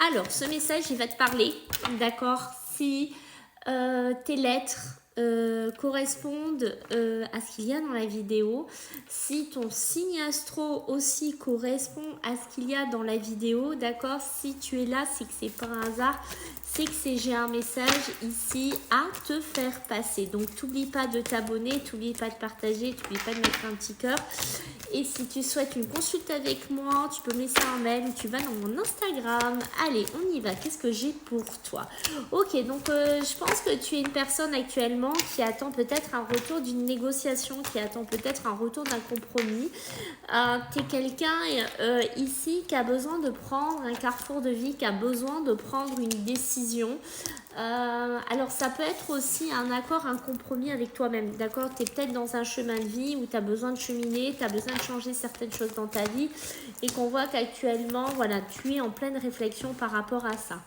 Alors, ce message, il va te parler, d'accord? Si tes lettres correspondent à ce qu'il y a dans la vidéo, si ton signe astro aussi correspond à ce qu'il y a dans la vidéo, d'accord? Si tu es là, c'est que c'est pas un hasard, c'est que j'ai un message ici à te faire passer. Donc, t'oublie pas de t'abonner, t'oublie pas de partager, t'oublie pas de mettre un petit cœur. Et si tu souhaites une consulte avec moi, tu peux me laisser un mail ou tu vas dans mon Instagram. Allez, on y va. Qu'est-ce que j'ai pour toi? Ok, donc je pense que tu es une personne actuellement qui attend peut-être un retour d'une négociation, qui attend peut-être un retour d'un compromis. Tu es quelqu'un ici qui a besoin de prendre un carrefour de vie, qui a besoin de prendre une décision. Alors ça peut être aussi un accord, un compromis avec toi-même, d'accord? Tu es peut-être dans un chemin de vie où tu as besoin de cheminer, tu as besoin de changer certaines choses dans ta vie et qu'on voit qu'actuellement, voilà, tu es en pleine réflexion par rapport à ça.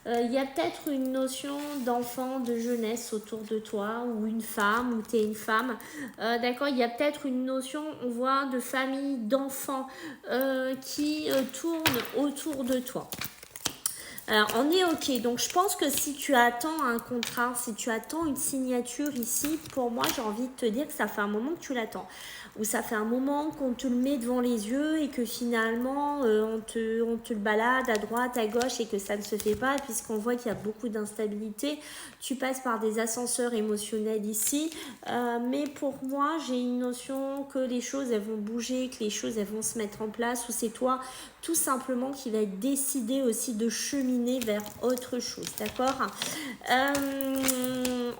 Il y a peut-être une notion d'enfant, de jeunesse autour de toi ou une femme, ou tu es une femme, d'accord? Il y a peut-être une notion, on voit, de famille, d'enfants qui tournent autour de toi. Alors, on est ok. Donc, je pense que si tu attends un contrat, si tu attends une signature ici, pour moi, j'ai envie de te dire que ça fait un moment que tu l'attends. Ou ça fait un moment qu'on te le met devant les yeux et que finalement, on te le balade à droite, à gauche et que ça ne se fait pas, puisqu'on voit qu'il y a beaucoup d'instabilité. Tu passes par des ascenseurs émotionnels ici. Mais pour moi, j'ai une notion que les choses, elles vont bouger, que les choses, elles vont se mettre en place, ou c'est toi tout simplement qui va décider aussi de cheminer vers autre chose, d'accord?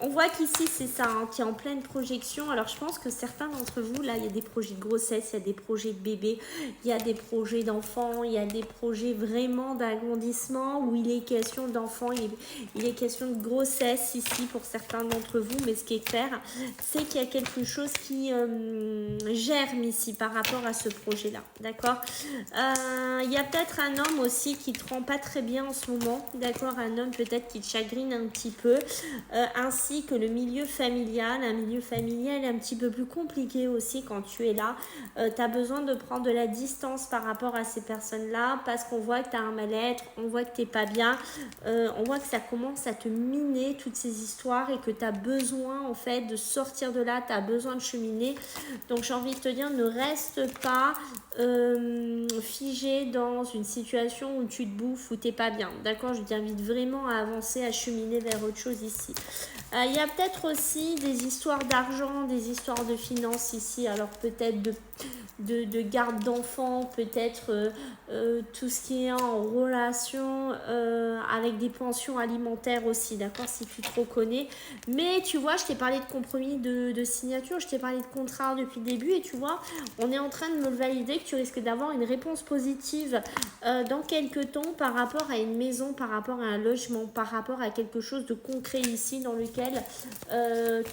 On voit qu'ici c'est ça, hein, qui est en pleine projection. Alors je pense que certains d'entre vous, là, il y a des projets de grossesse, il y a des projets de bébé, il y a des projets d'enfants, il y a des projets vraiment d'agrandissement où il est question d'enfants, il est question de grossesse ici pour certains d'entre vous, mais ce qui est clair, c'est qu'il y a quelque chose qui germe ici par rapport à ce projet-là, d'accord? Il y a peut-être un homme aussi qui te rend pas très bien en ce moment, d'accord? Un homme peut-être qui te chagrine un petit peu, ainsi que le milieu familial. Un milieu familial est un petit peu plus compliqué aussi quand tu es là. Tu as besoin de prendre de la distance par rapport à ces personnes-là parce qu'on voit que tu as un mal-être, on voit que tu n'es pas bien, on voit que ça commence à te miner toutes ces histoires et que tu as besoin en fait de sortir de là, tu as besoin de cheminer. Donc j'ai envie de te dire, ne reste pas figé dans une situation où tu te bouffes, où tu n'es pas bien. D'accord? Je t'invite vraiment à avancer, à cheminer vers autre chose ici. Il y a peut-être aussi des histoires d'argent, des histoires de finances ici. Alors peut-être de garde d'enfants, peut-être tout ce qui est en relation avec des pensions alimentaires aussi, d'accord, si tu te reconnais. Mais tu vois, je t'ai parlé de compromis de signature, je t'ai parlé de contrat depuis le début et tu vois, on est en train de me le valider que tu risques d'avoir une réponse positive dans quelques temps par rapport à une maison, par rapport à un logement, par rapport à quelque chose de concret ici dans lequel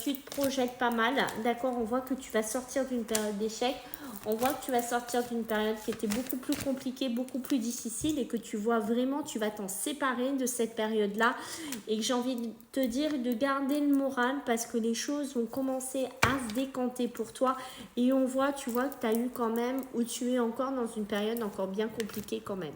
tu te projettes pas mal, d'accord, on voit que tu vas sortir d'une période d'échec. On voit que tu vas sortir d'une période qui était beaucoup plus compliquée, beaucoup plus difficile et que tu vois vraiment, tu vas t'en séparer de cette période-là et que j'ai envie de te dire de garder le moral parce que les choses vont commencer à se décanter pour toi et on voit, tu vois que tu as eu quand même ou tu es encore dans une période encore bien compliquée quand même.